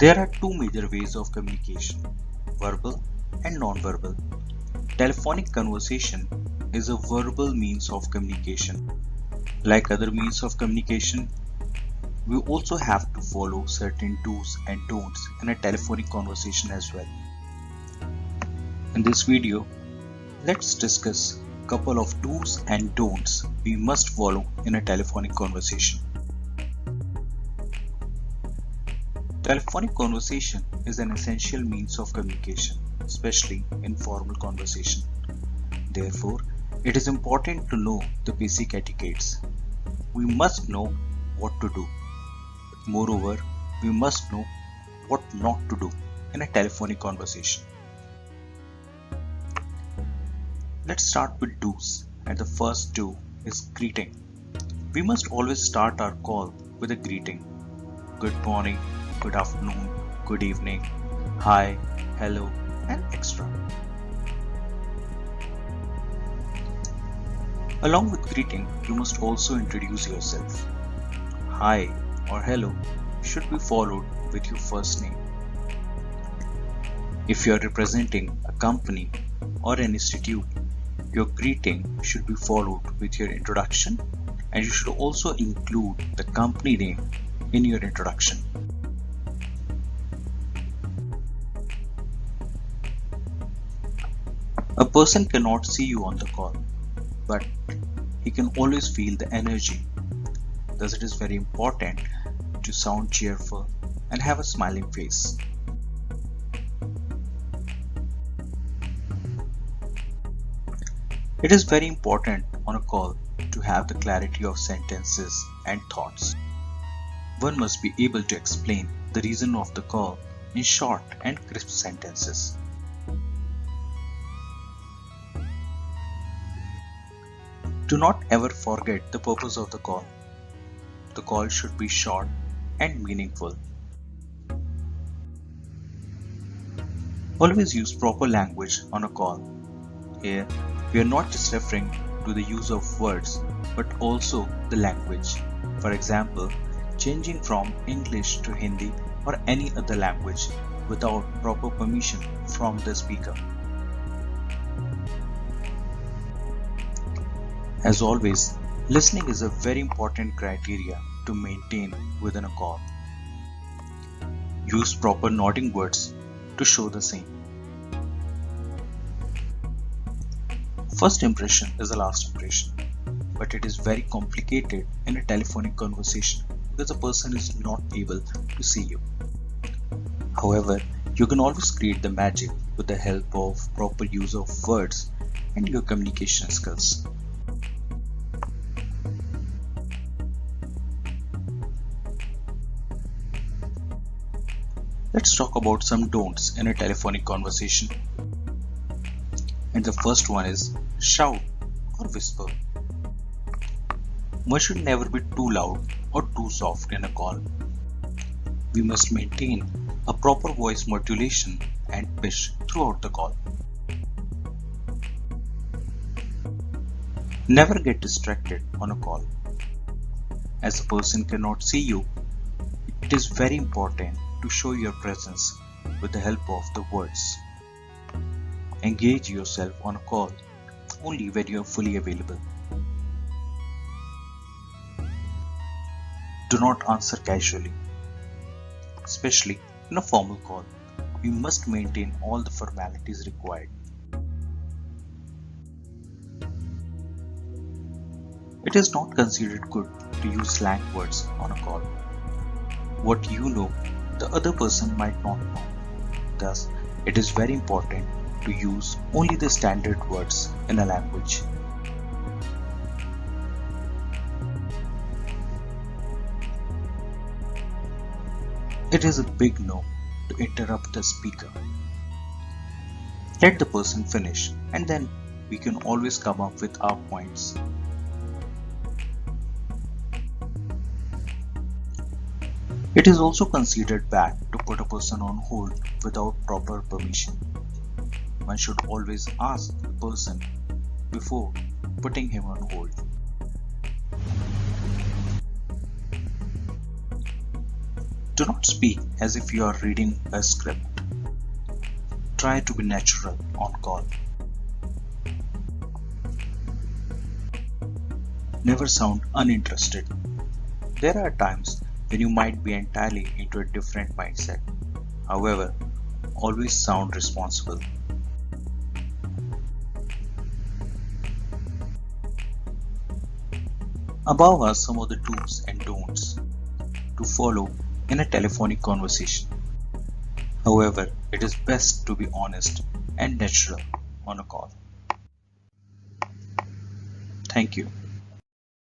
There are two major ways of communication, verbal and non-verbal. Telephonic conversation is a verbal means of communication. Like other means of communication, we also have to follow certain do's and don'ts in a telephonic conversation as well. In this video, let's discuss a couple of do's and don'ts we must follow in a telephonic conversation. Telephonic conversation is an essential means of communication, especially in formal conversation. Therefore, it is important to know the basic etiquettes. We must know what to do. Moreover, we must know what not to do in a telephonic conversation. Let's start with do's, and the first do is greeting. We must always start our call with a greeting. Good morning, good afternoon, good evening, hi, hello, and etc. Along with greeting, you must also introduce yourself. Hi or hello should be followed with your first name. If you are representing a company or an institute, your greeting should be followed with your introduction, and you should also include the company name in your introduction. A person cannot see you on the call, but he can always feel the energy. Thus, it is very important to sound cheerful and have a smiling face. It is very important on a call to have the clarity of sentences and thoughts. One must be able to explain the reason of the call in short and crisp sentences. Do not ever forget the purpose of the call. The call should be short and meaningful. Always use proper language on a call. Here, we are not just referring to the use of words, but also the language. For example, changing from English to Hindi or any other language without proper permission from the speaker. As always, listening is a very important criteria to maintain within a call. Use proper nodding words to show the same. First impression is the last impression, but it is very complicated in a telephonic conversation because the person is not able to see you. However, you can always create the magic with the help of proper use of words and your communication skills. Let's talk about some don'ts in a telephonic conversation. And the first one is shout or whisper. One should never be too loud or too soft in a call. We must maintain a proper voice modulation and pitch throughout the call. Never get distracted on a call. As a person cannot see you, it is very important to show your presence with the help of the words. Engage yourself on a call only when you are fully available. Do not answer casually, especially in a formal call. We must maintain all the formalities required. It is not considered good to use slang words on a call. What you know, the other person might not know. Thus, it is very important to use only the standard words in a language. It is a big no to interrupt the speaker. Let the person finish, and then we can always come up with our points. It is also considered bad to put a person on hold without proper permission. One should always ask the person before putting him on hold. Do not speak as if you are reading a script. Try to be natural on call. Never sound uninterested. There are times when you might be entirely into a different mindset. However, always sound responsible. Above are some of the do's and don'ts to follow in a telephonic conversation. However, it is best to be honest and natural on a call. Thank you.